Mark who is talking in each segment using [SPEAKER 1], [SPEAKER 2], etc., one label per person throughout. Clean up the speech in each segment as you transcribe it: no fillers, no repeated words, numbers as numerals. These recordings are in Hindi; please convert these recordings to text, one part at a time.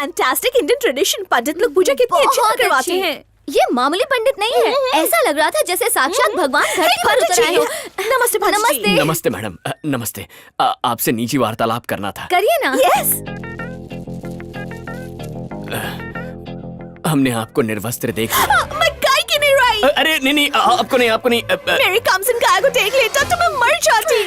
[SPEAKER 1] Fantastic Indian tradition. पंडित लोग पूजा कितनी अच्छी तरह करवाते हैं।
[SPEAKER 2] ये मामूली पंडित नहीं है, ऐसा लग रहा था जैसे साक्षात भगवान घर पर उतर आए हो।
[SPEAKER 1] नमस्ते पंडित जी।
[SPEAKER 3] नमस्ते मैडम, नमस्ते। आपसे निजी वार्तालाप करना था।
[SPEAKER 2] करिए ना।
[SPEAKER 1] यस।
[SPEAKER 3] हमने आपको निर्वस्त्र देख लिया।
[SPEAKER 1] मैं गाय की नहीं रही।
[SPEAKER 3] अरे नहीं, आपको नहीं।
[SPEAKER 1] मेरी कमसिन गाय को देख लेता तो मैं मर जाती।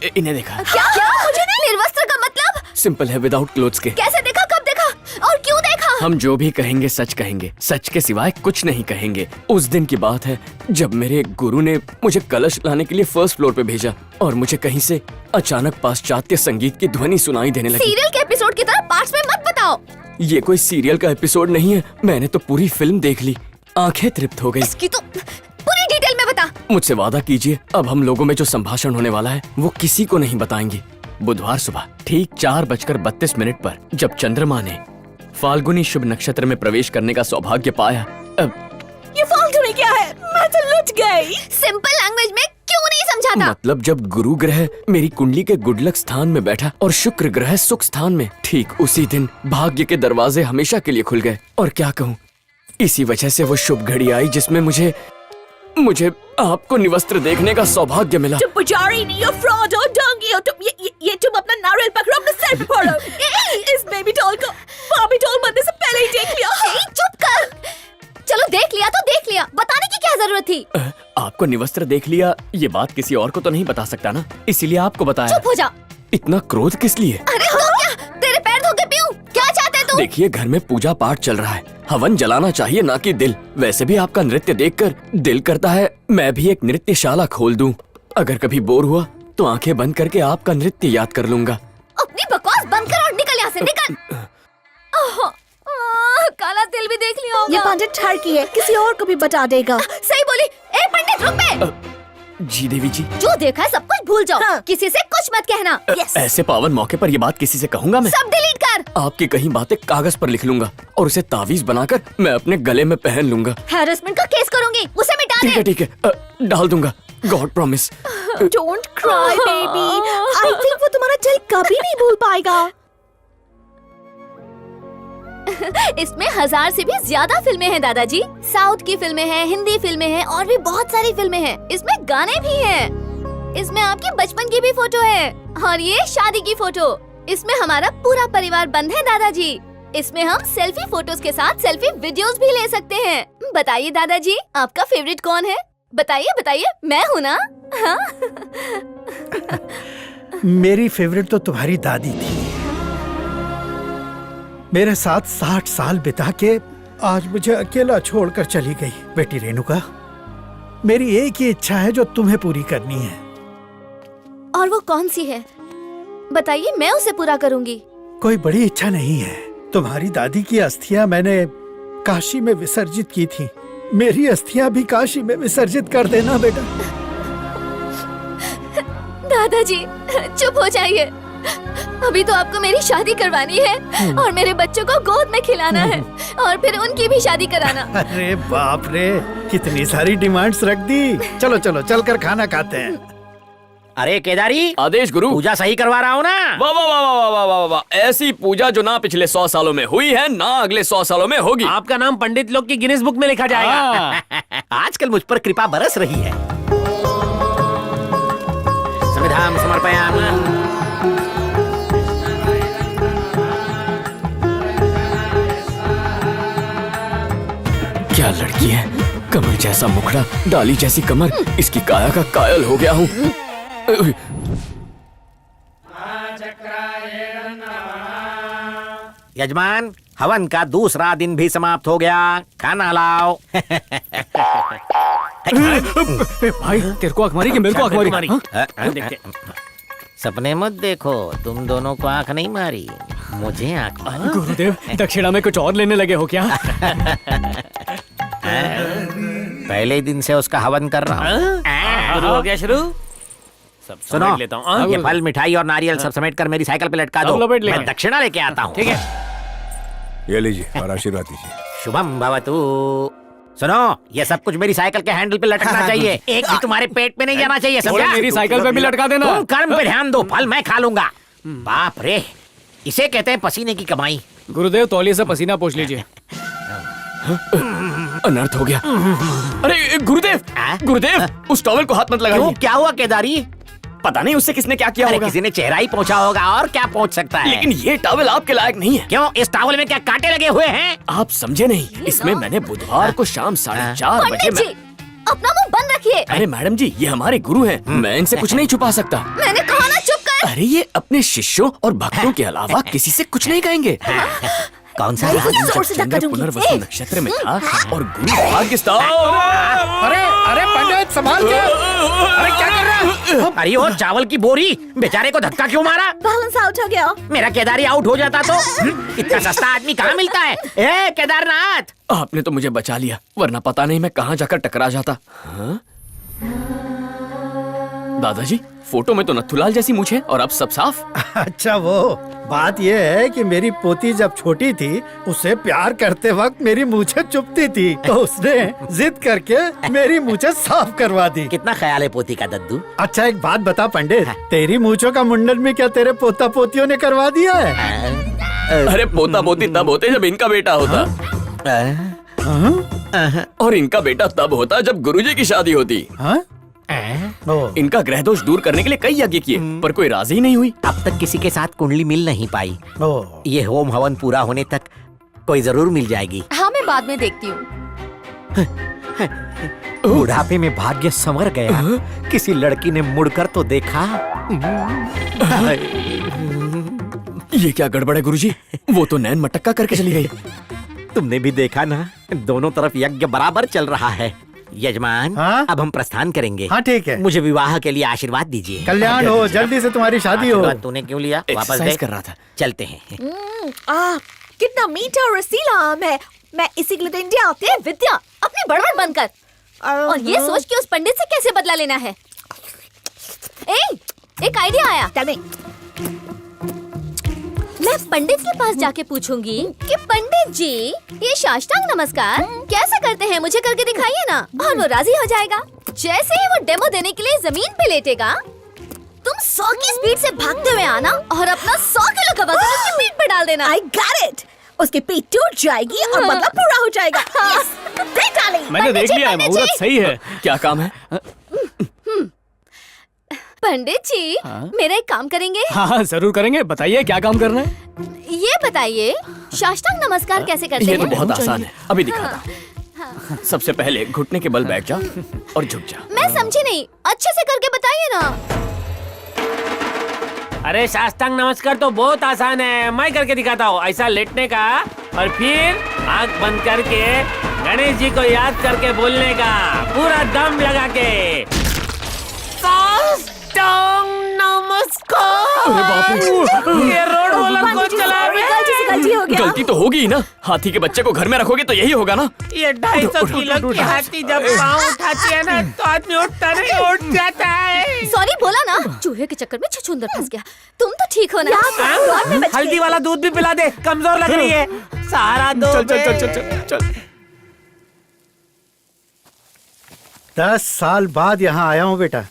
[SPEAKER 3] इन्हें देखा?
[SPEAKER 2] क्या मुझे नहीं? निर्वस्त्र का मतलब?
[SPEAKER 3] सिंपल है, विदाउट क्लोथ्स के।
[SPEAKER 2] कैसे देखा, कब देखा और क्यों देखा?
[SPEAKER 3] हम जो भी कहेंगे सच कहेंगे, सच के सिवाय कुछ नहीं कहेंगे। उस दिन की बात है जब मेरे गुरु ने मुझे कलश लाने के लिए फर्स्ट फ्लोर पे भेजा और मुझे कहीं से अचानक पाश्चात्य संगीत की ध्वनि सुनाई देने लगी।
[SPEAKER 2] सीरियल के एपिसोड की तरह पार्ट्स में मत बताओ।
[SPEAKER 3] ये कोई सीरियल का एपिसोड नहीं है, मैंने तो पूरी फिल्म देख ली। आंखें तृप्त हो गई।
[SPEAKER 2] इसकी तो पूरी डिटेल में बता।
[SPEAKER 3] मुझसे वादा कीजिए, अब हम लोगों में जो संभाषण होने वाला है वो किसी को नहीं बताएंगे। बुधवार सुबह ठीक 4:32 पर जब चंद्रमा ने फाल्गुनी शुभ नक्षत्र में प्रवेश करने का सौभाग्य पाया। अब
[SPEAKER 1] ये फाल्गुनी क्या है? मैं तो लुट गई।
[SPEAKER 2] सिंपल लैंग्वेज में क्यों नहीं समझाता?
[SPEAKER 3] मतलब जब गुरु ग्रह मेरी कुंडली के गुडलक स्थान में बैठा और शुक्र ग्रह सुख स्थान में, ठीक उसी दिन भाग्य के दरवाजे हमेशा के लिए खुल गए। और क्या कहूँ, इसी वजह से वो शुभ घड़ी आई जिसमें मुझे आपको निवस्त्र देखने का सौभाग्य मिला।
[SPEAKER 1] तुम पुजारी नहीं हो, फ्रॉड हो, डोंगी हो तुम। ये तुम अपना नारियल पकड़ो, अपने सर पे फोड़ो। इस बेबी डॉल को बॉबी डॉल बनने से पहले ही देख लिया।
[SPEAKER 2] चुप कर। चलो देख लिया तो देख लिया, बताने की क्या जरूरत थी?
[SPEAKER 3] आपको निवस्त्र देख लिया, ये बात किसी और को तो नहीं बता सकता ना, इसीलिए आपको बताया।
[SPEAKER 2] चुप हो जा।
[SPEAKER 3] इतना क्रोध किस लिए?
[SPEAKER 2] अरे तो क्या, तेरे पैर धो के पीऊं? क्या चाहते तू?
[SPEAKER 3] देखिए, घर में पूजा पाठ चल रहा है, हवन जलाना चाहिए ना कि दिल। वैसे भी आपका नृत्य देखकर दिल करता है मैं भी एक नृत्यशाला खोल दूं। अगर कभी बोर हुआ तो आंखें बंद करके आपका नृत्य याद कर लूंगा।
[SPEAKER 2] अपनी बकवास बंद कर और निकल यहाँ से, निकल। काला तिल भी देख लिया होगा।
[SPEAKER 1] ये पंडित ठरकी है, किसी और को भी बता देगा।
[SPEAKER 2] सही बोली। ए पंडित रुक बे।
[SPEAKER 3] जी देवी जी।
[SPEAKER 2] जो देखा है सब कुछ भूल जाओ।
[SPEAKER 1] हाँ।
[SPEAKER 2] किसी से कुछ मत कहना।
[SPEAKER 3] ऐसे पावन मौके पर ये बात किसी से कहूंगा मैं?
[SPEAKER 2] सब डिलीट कर।
[SPEAKER 3] आपकी कहीं बातें कागज पर लिख लूंगा और उसे तावीज बनाकर मैं अपने गले में पहन लूंगा।
[SPEAKER 2] हैरेसमेंट का केस करूंगी, उसे मिटा दे।
[SPEAKER 3] ठीक है, डाल दूंगा। God promise.
[SPEAKER 1] Don't cry baby. I think वो तुम्हारा दिल कभी नहीं भूल पाएगा।
[SPEAKER 2] इसमें 1000 से भी ज्यादा फिल्में हैं दादाजी। साउथ की फिल्में हैं, हिंदी फिल्में हैं और भी बहुत सारी फिल्में हैं। इसमें गाने भी हैं। इसमें आपके बचपन की भी फोटो है और ये शादी की फोटो। इसमें हमारा पूरा परिवार बंद है दादाजी। इसमें हम सेल्फी फोटोज के साथ सेल्फी वीडियोस भी ले सकते हैं। बताइए दादाजी, आपका फेवरेट कौन है? बताइए बताइए, मैं हूँ ना। हाँ?
[SPEAKER 4] मेरी फेवरेट तो तुम्हारी दादी थी। मेरे साथ 60 साल बिता के आज मुझे अकेला छोड़कर चली गई। बेटी रेणुका, मेरी एक ही इच्छा है जो तुम्हें पूरी करनी है।
[SPEAKER 2] और वो कौन सी है? बताइए, मैं उसे पूरा करूंगी।
[SPEAKER 4] कोई बड़ी इच्छा नहीं है। तुम्हारी दादी की अस्थियां मैंने काशी में विसर्जित की थी। मेरी अस्थियां भी काशी में विसर्जित कर देना बेटा।
[SPEAKER 2] दादाजी चुप हो जाइए। अभी तो आपको मेरी शादी करवानी है और मेरे बच्चों को गोद में खिलाना है और फिर उनकी भी शादी कराना।
[SPEAKER 4] अरे बाप रे, कितनी सारी डिमांड्स रख दी। चलो चलो चलकर खाना खाते हैं।
[SPEAKER 5] अरे केदारी,
[SPEAKER 3] आदेश गुरु।
[SPEAKER 5] पूजा सही करवा रहा हूँ ना?
[SPEAKER 3] वाह वाह वाह वाह वाह वाह वाह। ऐसी पूजा जो ना पिछले 100 सालों में हुई है ना अगले 100 सालों में होगी।
[SPEAKER 5] आपका नाम पंडित लोग की गिनीज बुक में लिखा जाएगा। आजकल मुझ पर कृपा बरस रही है। समिधाम समर्पयामि।
[SPEAKER 3] क्या लड़की है, कमर जैसा मुखड़ा, डाली जैसी कमर, इसकी काया का कायल हो गया हूँ।
[SPEAKER 5] यजमान, हवन का दूसरा दिन भी समाप्त हो गया। खाना लाओ।
[SPEAKER 3] भाई तेरे को आंख मारी कि मेरे को आंख मारी?
[SPEAKER 5] देखते। सपने मत देखो, तुम दोनों को आंख नहीं मारी, मुझे आंख मारी।
[SPEAKER 3] गुरुदेव, दक्षिणा में कुछ और लेने लगे हो क्या?
[SPEAKER 5] पहले दिन से उसका हवन कर रहा हूँ।
[SPEAKER 6] शुरू हो गया शुरू। सब
[SPEAKER 5] सुनो,
[SPEAKER 6] समेट लेता हूँ।
[SPEAKER 5] ये फल मिठाई और नारियल सब समेट कर मेरी साइकिल पे लटका दो।
[SPEAKER 6] लपेट लेंगे।
[SPEAKER 5] मैं दक्षिणा लेके आता हूँ।
[SPEAKER 6] ठीक है।
[SPEAKER 7] ये लीजिए और आशीर्वाद दीजिए।
[SPEAKER 5] शुभम भवतु। सुनो, ये सब कुछ मेरी साइकिल के हैंडल पे लटकना चाहिए। एक भी तुम्हारे पेट पे नहीं जाना चाहिए, समझा?
[SPEAKER 3] मेरी साइकिल पे भी लटका देना।
[SPEAKER 5] तुम कर्म पे ध्यान दो, फल मैं खा लूंगा। बाप रे, इसे कहते हैं पसीने की कमाई।
[SPEAKER 6] गुरुदेव तौलिए से पसीना पोंछ लीजिए।
[SPEAKER 3] अनर्थ हो गया। अरे गुरुदेव, गुरुदेव, उस टॉवल को हाथ मत
[SPEAKER 5] क्यों,
[SPEAKER 3] लगाइए।
[SPEAKER 5] क्या हुआ केदारी?
[SPEAKER 3] पता नहीं उससे किसने क्या किया
[SPEAKER 5] अरे
[SPEAKER 3] होगा।
[SPEAKER 5] किसी ने चेहरा ही पहुंचा होगा, और क्या पहुंच सकता है?
[SPEAKER 3] लेकिन ये टॉवल आपके लायक नहीं है।
[SPEAKER 5] क्यों, इस टॉवल में क्या कांटे लगे हुए हैं?
[SPEAKER 3] आप समझे नहीं, इसमें मैंने बुधवार को शाम 4:30 बजे
[SPEAKER 2] पंडित जी, अपना मुंह बंद रखिए।
[SPEAKER 3] अरे मैडम जी, ये हमारे गुरु हैं, मैं इनसे कुछ नहीं छुपा सकता।
[SPEAKER 2] मैंने कहा ना चुप कर।
[SPEAKER 3] अरे ये अपने शिष्यों और भक्तों के अलावा किसी से कुछ नहीं कहेंगे।
[SPEAKER 5] कौन सा?
[SPEAKER 1] जोर से धक्का दूंगी।
[SPEAKER 3] पुनर्वसु नक्षत्र में था और गुरु भाग्य
[SPEAKER 4] अरे अरे पंडित संभाल के। अरे क्या कर रहा है?
[SPEAKER 5] अरे वो चावल की बोरी, बेचारे को धक्का क्यों मारा?
[SPEAKER 1] बैलेंस आउट हो गया।
[SPEAKER 5] मेरा केदारी आउट हो जाता तो इतना सस्ता आदमी कहाँ मिलता है? ए केदारनाथ,
[SPEAKER 3] आपने तो मुझे बचा लिया, वरना पता नहीं मैं कहाँ जाकर टकरा जाता। हाँ? दादाजी, फोटो में तो नथुलाल जैसी मूंछ है और अब सब साफ।
[SPEAKER 4] अच्छा, वो बात ये है कि मेरी पोती जब छोटी थी, उसे प्यार करते वक्त मेरी मूछें चुभती थी, तो उसने जिद करके मेरी मूछें साफ करवा दी।
[SPEAKER 5] कितना ख्याल है पोती का दद्दू?
[SPEAKER 4] अच्छा एक बात बता पंडित, तेरी मूछों का मुंडन भी क्या तेरे पोता पोतियों ने करवा दिया है?
[SPEAKER 3] अरे पोता पोती तब होते जब इनका बेटा होता, और इनका बेटा तब होता जब गुरुजी की शादी होती।
[SPEAKER 4] हाँ? ओ,
[SPEAKER 3] इनका ग्रह दोष दूर करने के लिए कई यज्ञ किए, पर कोई राजी ही नहीं हुई।
[SPEAKER 5] अब तक किसी के साथ कुंडली मिल नहीं पाई।
[SPEAKER 4] ओ,
[SPEAKER 5] ये होम हवन पूरा होने तक कोई जरूर मिल जाएगी।
[SPEAKER 2] हाँ, मैं बाद में देखती हूँ।
[SPEAKER 5] बुढ़ापे में भाग्य संवर गया, किसी लड़की ने मुड़कर तो देखा।
[SPEAKER 3] ये क्या गड़बड़ है गुरुजी? वो तो नैन मटक्का करके चली गई।
[SPEAKER 5] तुमने भी देखा ना, दोनों तरफ यज्ञ बराबर चल रहा है। यजमान,
[SPEAKER 4] हाँ?
[SPEAKER 5] अब हम प्रस्थान करेंगे।
[SPEAKER 4] हाँ ठीक है।
[SPEAKER 5] मुझे विवाह के लिए आशीर्वाद दीजिए।
[SPEAKER 4] कल्याण हो, जल्दी से तुम्हारी शादी हो।
[SPEAKER 5] आशीर्वाद तूने क्यों लिया? वापस
[SPEAKER 3] एक्सरसाइज
[SPEAKER 5] दे।
[SPEAKER 3] कर रहा था।
[SPEAKER 5] चलते हैं।
[SPEAKER 1] कितना मीठा और रसीला आम है। मैं इसी के लिए तो इंडिया आती
[SPEAKER 2] ये विद्या, अपनी बड़बड़ बंद कर और ये सोच कि उस पंडित से कैसे बदला लेना है। एक आइडिया आया। मैं पंडित के पास जाके पूछूंगी कि पंडित जी, ये साष्टांग नमस्कार कैसे करते हैं, मुझे करके दिखाइए ना। और वो राजी हो जाएगा। जैसे ही वो डेमो देने के लिए जमीन पे लेटेगा, तुम 100 की स्पीड से भागते हुए आना और अपना 100 किलो का वजन उसकी पीठ पे डाल देना।
[SPEAKER 1] I got it. उसकी पीठ टूट जाएगी और मतलब पूरा हो जाएगा। Yes, great, darling.
[SPEAKER 6] मैंने देख लिया है, मुहूर्त सही है।
[SPEAKER 3] क्या काम है?
[SPEAKER 2] पंडित जी, मेरा एक काम करेंगे?
[SPEAKER 6] हाँ जरूर करेंगे, बताइए क्या काम करना है।
[SPEAKER 2] ये बताइए, साष्टांग नमस्कार कैसे करते
[SPEAKER 3] ये तो
[SPEAKER 2] हैं?
[SPEAKER 3] बहुत आसान है, अभी दिखाता। सबसे पहले घुटने के बल बैठ जा और झुक जा।
[SPEAKER 2] मैं समझी नहीं, अच्छे से करके बताइए ना।
[SPEAKER 6] अरे साष्टांग नमस्कार तो बहुत आसान है, मैं करके दिखाता हूँ। ऐसा लेटने का और फिर आंख बंद करके गणेश जी को याद करके बोलने का, पूरा दम लगा के। साष्टांग नमस्कार।
[SPEAKER 3] अरे बाप रे,
[SPEAKER 6] ये रोड रोलर को चला रहे हैं।
[SPEAKER 1] गलती से गलती हो गया।
[SPEAKER 3] गलती तो होगी ही ना। हाथी के बच्चे को घर में रखोगे तो यही होगा ना।
[SPEAKER 6] ये 250 किलो की हाथी जब पाँव उठाती है ना, तो आदमी उठता नहीं, उठ जाता है।
[SPEAKER 2] सॉरी बोला ना, चूहे के चक्कर में छछूंदर फंस गया। तुम तो ठीक हो ना?
[SPEAKER 6] हल्दी वाला दूध भी पिला दे, कमजोर लग रही है। सारा दूध
[SPEAKER 3] चल चल चल चल चल चल।
[SPEAKER 4] 10 साल बाद यहाँ आया हूँ बेटा।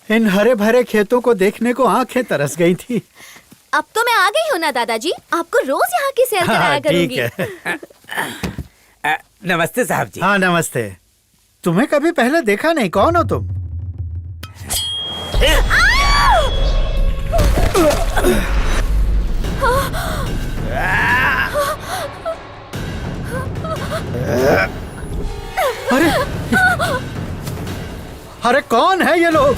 [SPEAKER 4] इन हरे भरे खेतों को देखने को आंखें तरस गई थी।
[SPEAKER 2] अब तो मैं आ गई हूँ ना दादाजी, आपको रोज यहाँ की सैर कराया
[SPEAKER 4] ठीक
[SPEAKER 2] करूंगी।
[SPEAKER 4] है।
[SPEAKER 5] नमस्ते साहब जी।
[SPEAKER 4] हाँ नमस्ते। तुम्हें कभी पहले देखा नहीं, कौन हो तुम? अरे अरे कौन है ये लोग?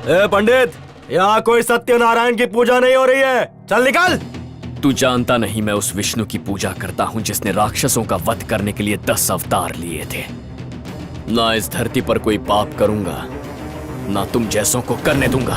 [SPEAKER 8] ए पंडित, यहाँ कोई सत्यनारायण की पूजा नहीं हो रही है, चल निकल।
[SPEAKER 3] तू जानता नहीं मैं उस विष्णु की पूजा करता हूँ जिसने राक्षसों का वध करने के लिए 10 अवतार लिए थे। ना इस धरती पर कोई पाप करूंगा, ना तुम जैसों को करने दूंगा।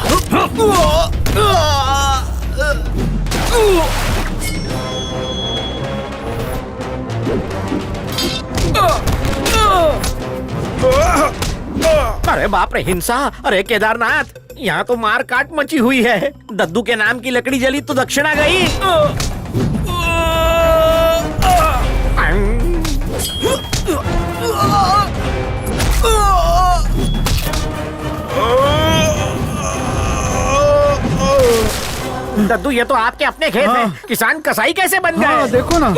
[SPEAKER 5] अरे बाप रे, हिंसा! अरे केदारनाथ, यहाँ तो मार काट मची हुई है। दद्दू के नाम की लकड़ी जली तो दक्षिणा गई। दद्दू ये तो आपके अपने खेत
[SPEAKER 4] हाँ।
[SPEAKER 5] हैं। किसान कसाई कैसे बन
[SPEAKER 4] हाँ
[SPEAKER 5] गए?
[SPEAKER 4] देखो ना।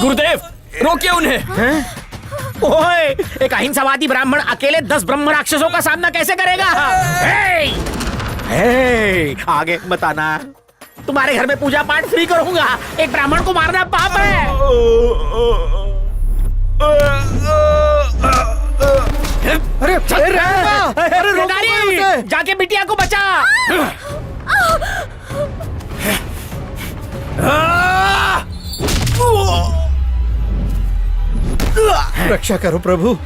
[SPEAKER 3] गुरुदेव रोकिए उन्हें।
[SPEAKER 5] ओए, एक अहिंसावादी ब्राह्मण अकेले 10 ब्रह्म राक्षसों का सामना कैसे करेगा? हे! हे! आगे बताना। तुम्हारे घर में पूजा पाठ फ्री करूंगा। एक ब्राह्मण को मारना पाप है।
[SPEAKER 4] अरे अरे रोको
[SPEAKER 5] केदारी,
[SPEAKER 4] उसे।
[SPEAKER 5] जाके बिटिया को बचा।
[SPEAKER 4] रक्षा करो प्रभु।